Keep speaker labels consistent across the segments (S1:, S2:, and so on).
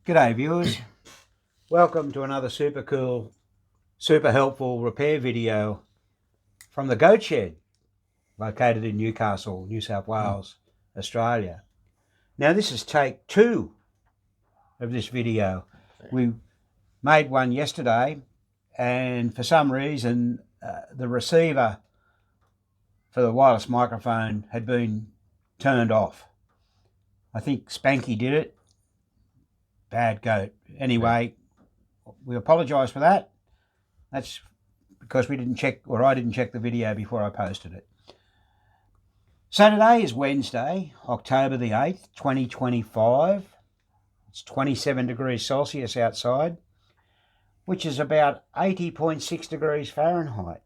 S1: G'day viewers, welcome to another super cool, super helpful repair video from the Goat Shed, located in Newcastle, New South Wales, Australia. Now this is take 2 of this video. We made one yesterday and for some reason the receiver for the wireless microphone had been turned off. I think Spanky did it. Bad goat. Anyway, we apologise for that. That's because we didn't check, or I didn't check the video before I posted it. So today is Wednesday, October the 8th, 2025. It's 27 degrees Celsius outside, which is about 80.6 degrees Fahrenheit.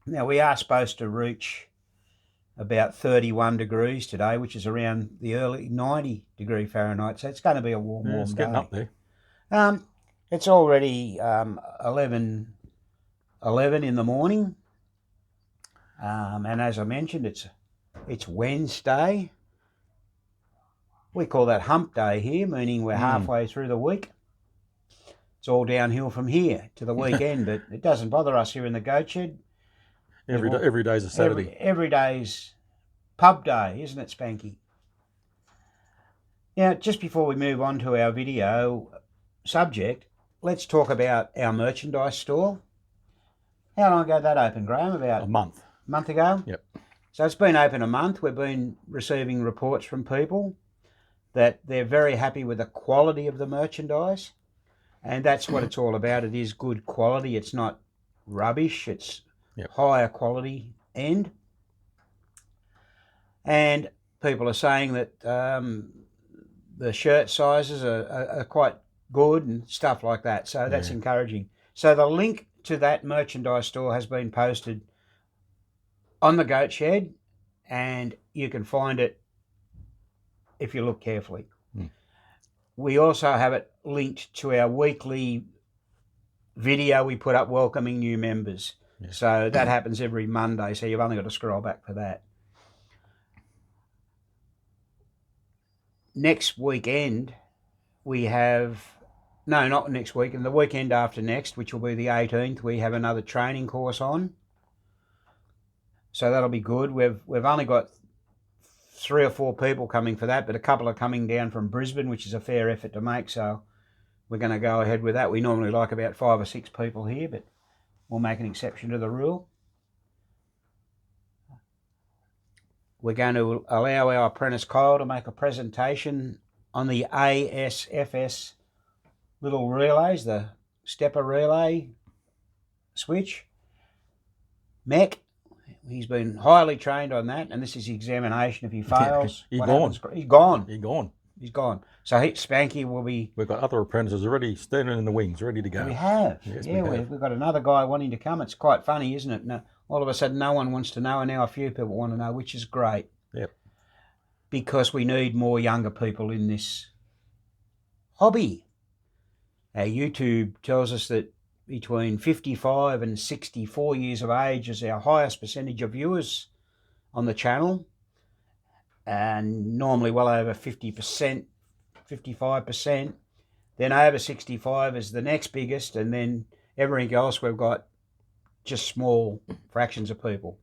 S1: Now we are supposed to reach about 31 degrees today, which is around the early 90 degree Fahrenheit. So it's going to be a warm
S2: it's
S1: day.
S2: getting up there.
S1: It's already 11 in the morning. And as I mentioned, it's Wednesday. We call that hump day here, meaning we're halfway through the week. It's all downhill from here to the weekend, but it doesn't bother us here in the Goat Shed.
S2: Every day's a Saturday.
S1: Every day's pub day, isn't it, Spanky? Now, just before we move on to our video subject, let's talk about our merchandise store. How long ago did that open, Graham? About
S2: A month.
S1: A month ago?
S2: Yep.
S1: So it's been open a month. We've been receiving reports from people that they're very happy with the quality of the merchandise. And that's what it's all about. It is good quality. It's not rubbish. It's higher quality end. And people are saying that the shirt sizes are quite good and stuff like that. So that's encouraging. So the link to that merchandise store has been posted on the Goat Shed, and you can find it if you look carefully. We also have it linked to our weekly video we put up welcoming new members. So that happens every Monday, so you've only got to scroll back for that. Next weekend, we have... No, not next weekend. The weekend after next, which will be the 18th, we have another training course on. So that'll be good. We've only got 3 or 4 people coming for that, but a couple are coming down from Brisbane, which is a fair effort to make, so we're going to go ahead with that. We normally like about 5 or 6 people here, but we'll make an exception to the rule. We're going to allow our apprentice Kyle to make a presentation on the ASFS little relays, the stepper relay switch. Mech, he's been highly trained on that, and this is the examination. If he fails,
S2: He's gone.
S1: So Spanky will be...
S2: We've got other apprentices already standing in the wings, ready to go.
S1: We have.
S2: Yes,
S1: we've got another guy wanting to come. It's quite funny, isn't it? No, all of a sudden, no one wants to know, and now a few people want to know, which is great.
S2: Yep.
S1: Because we need more younger people in this hobby. Our YouTube tells us that between 55 and 64 years of age is our highest percentage of viewers on the channel, and normally well over 50%, 55%. Then over 65 is the next biggest, and then everything else we've got just small fractions of people.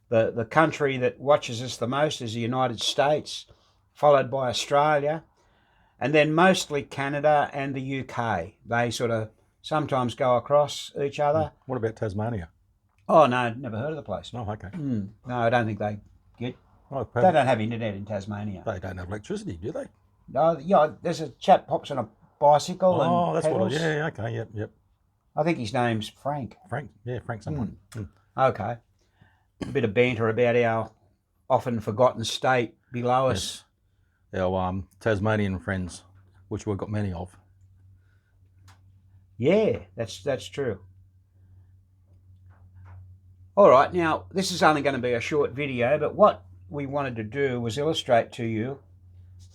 S1: The country that watches us the most is the United States, followed by Australia, and then mostly Canada and the UK. They sort of sometimes go across each other.
S2: What about Tasmania?
S1: Oh, no, never heard of the place.
S2: Oh, okay.
S1: No, I don't think they get...
S2: Oh,
S1: they don't have internet in Tasmania.
S2: They don't have electricity, do they?
S1: No, yeah, there's a chap pops on a bicycle and
S2: Oh, that's
S1: pedals.
S2: what okay, yep.
S1: I think his name's Frank.
S2: Frank someone.
S1: Okay. A bit of banter about our often forgotten state below us.
S2: Our Tasmanian friends, which we've got many of.
S1: Yeah, that's true. All right, now this is only going to be a short video, but what we wanted to do was illustrate to you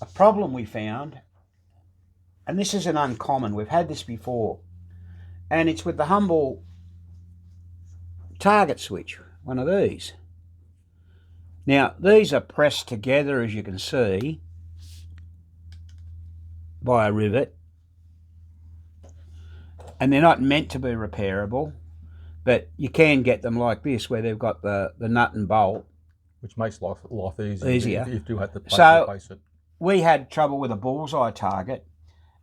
S1: a problem we found, and this isn't uncommon. We've had this before, and it's with the humble target switch, one of these. Now, these are pressed together, as you can see, by a rivet, and they're not meant to be repairable, but you can get them like this where they've got the nut and bolt.
S2: Which makes life easier.
S1: Easier.
S2: If you do have to replace it.
S1: We had trouble with a bullseye target,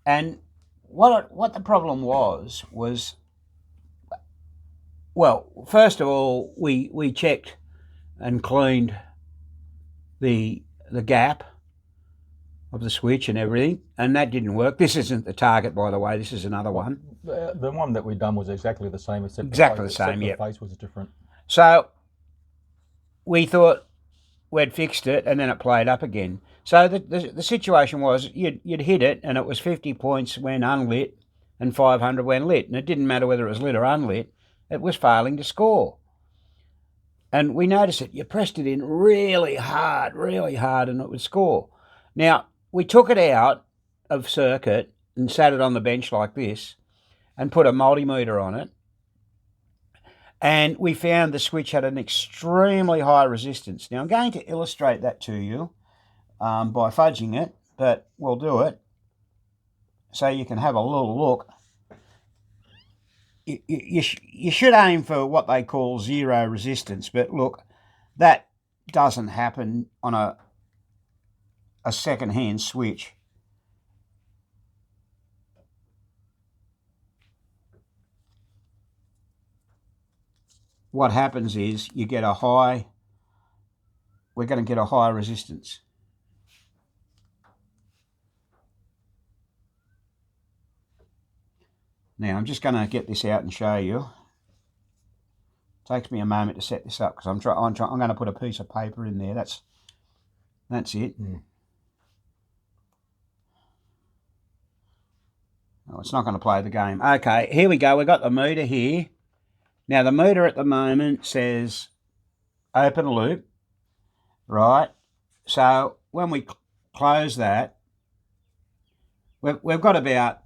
S1: and what the problem was, well, first of all, we checked and cleaned the gap of the switch and everything, and that didn't work. This isn't the target, by the way. This is another one.
S2: The one that we done was exactly the same, except
S1: exactly the same.
S2: The face was different.
S1: So we thought we'd fixed it, and then it played up again. So the situation was you'd hit it, and it was 50 points when unlit, and 500 when lit, and it didn't matter whether it was lit or unlit. It was failing to score. And we noticed it. You pressed it in really hard, and it would score. Now, we took it out of circuit and sat it on the bench like this and put a multimeter on it. And we found the switch had an extremely high resistance. Now, I'm going to illustrate that to you by fudging it, but we'll do it so you can have a little look. You should aim for what they call zero resistance, but look, that doesn't happen on a second-hand switch. What happens is you get we're going to get a high resistance. Now, I'm just going to get this out and show you. It takes me a moment to set this up because I'm going to put a piece of paper in there. That's it. Oh, it's not going to play the game. Okay, here we go. We've got the meter here. Now, the meter at the moment says open loop, right? So when we close that, we've got about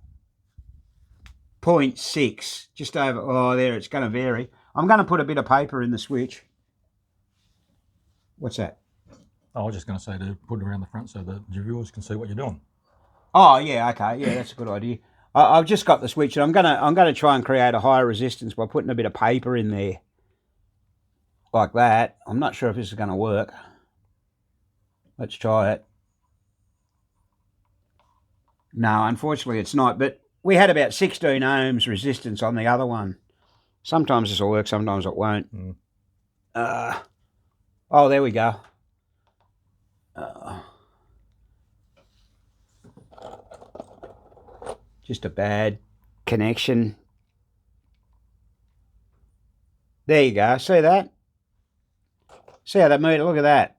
S1: 0.6, just over, oh, there, it's going to vary. I'm going to put a bit of paper in the switch. What's that?
S2: I was just going to say to put it around the front so that your viewers can see what you're doing.
S1: Oh, yeah, okay, yeah, that's a good idea. I've just got the switch, and I'm gonna try and create a higher resistance by putting a bit of paper in there, like that. I'm not sure if this is going to work. Let's try it. No, unfortunately, it's not. But we had about 16 ohms resistance on the other one. Sometimes this will work, sometimes it won't. Oh, there we go. Just a bad connection. There you go. See that? See how that meter, look at that.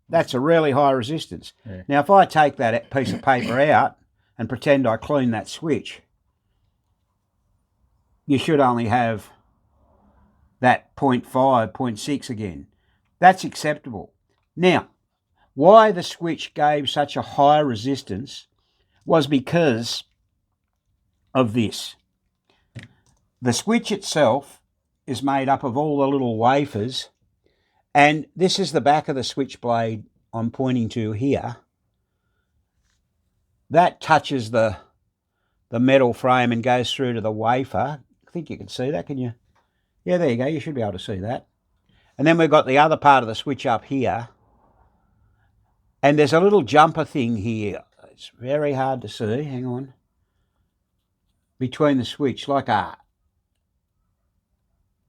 S1: That's a really high resistance. Yeah. Now, if I take that piece of paper out and pretend I clean that switch, you should only have that 0.5, 0.6 again. That's acceptable. Now, why the switch gave such a high resistance was because of this. The switch itself is made up of all the little wafers, and this is the back of the switchblade I'm pointing to here. That touches the metal frame and goes through to the wafer. I think you can see that, can you? Yeah, there you go. You should be able to see that. And then we've got the other part of the switch up here. And there's a little jumper thing here. It's very hard to see. Hang on. Between the switch, like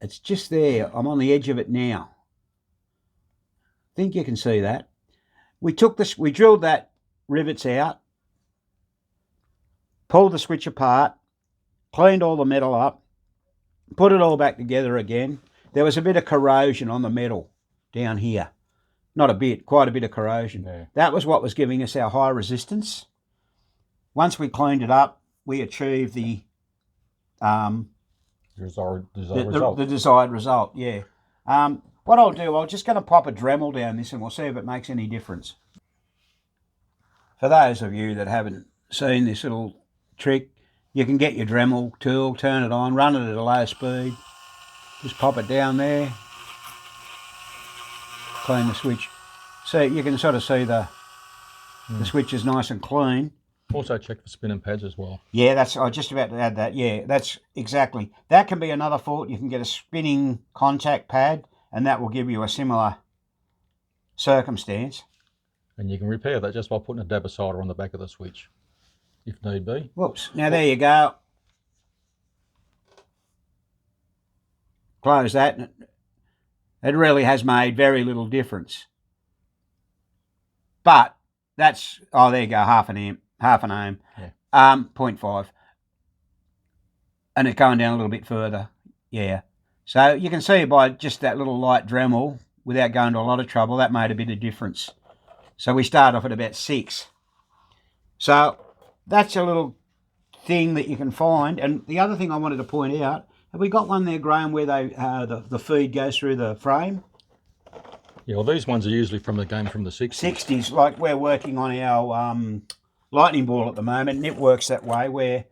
S1: it's just there. I'm on the edge of it now. I think you can see that. We drilled that rivets out, pulled the switch apart, cleaned all the metal up, put it all back together again. There was a bit of corrosion on the metal down here. Not a bit, quite a bit of corrosion. Yeah. That was what was giving us our high resistance. Once we cleaned it up, we achieved the
S2: desired
S1: result, yeah. What I'll do, I'm just going to pop a Dremel down this and we'll see if it makes any difference. For those of you that haven't seen this little trick, you can get your Dremel tool, turn it on, run it at a low speed, just pop it down there, clean the switch. So you can sort of see the switch is nice and clean.
S2: Also check for spinning pads as well.
S1: Yeah, I was just about to add that. Yeah, that's exactly. That can be another fault. You can get a spinning contact pad, and that will give you a similar circumstance.
S2: And you can repair that just by putting a dab of solder on the back of the switch, if need be.
S1: Whoops. Now there you go. Close that. It really has made very little difference. But that's, oh, there you go, half an ohm.
S2: Yeah.
S1: 0.5. And it's going down a little bit further. Yeah. So you can see by just that little light Dremel, without going to a lot of trouble, that made a bit of difference. So we start off at about 6. So that's a little thing that you can find. And the other thing I wanted to point out, have we got one there, Graham, where they the feed goes through the frame?
S2: Yeah, well, these ones are usually from the game from the 60s.
S1: 60s, like we're working on our lightning ball at the moment, and it works that way, where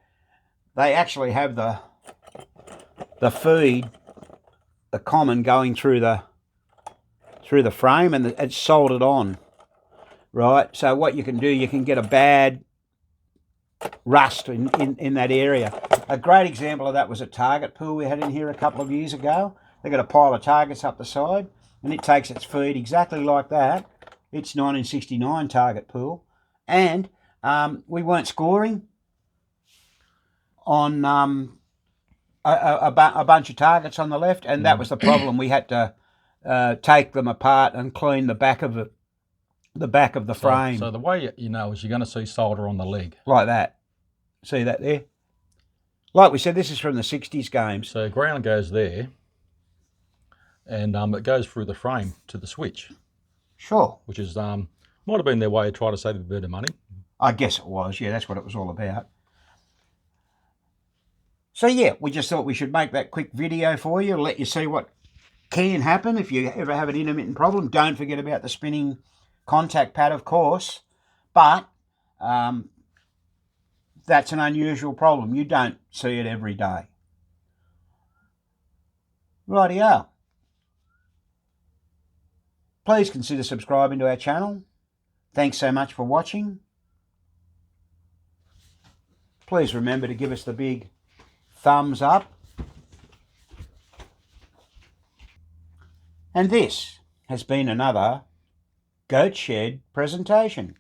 S1: they actually have the feed, the common, going through the frame, and it's soldered on, right? So what you can do, you can get a bad rust in that area. A great example of that was a target pool we had in here a couple of years ago. They got a pile of targets up the side, and it takes its feed exactly like that. It's 1969 target pool, and we weren't scoring on a bunch of targets on the left, and that was the problem. We had to take them apart and clean the back of it, the back of the frame.
S2: So the way you know is you're going to see solder on the leg.
S1: Like that. See that there? Like we said, this is from the 60s games.
S2: So ground goes there, and it goes through the frame to the switch.
S1: Sure.
S2: Which is might have been their way of trying to save a bit of money.
S1: I guess it was. Yeah, that's what it was all about. So yeah, we just thought we should make that quick video for you, let you see what can happen if you ever have an intermittent problem. Don't forget about the spinning contact pad, of course, but that's an unusual problem. You don't see it every day. Rightio. Please consider subscribing to our channel. Thanks so much for watching. Please remember to give us the big thumbs up. And this has been another Goat Shed presentation.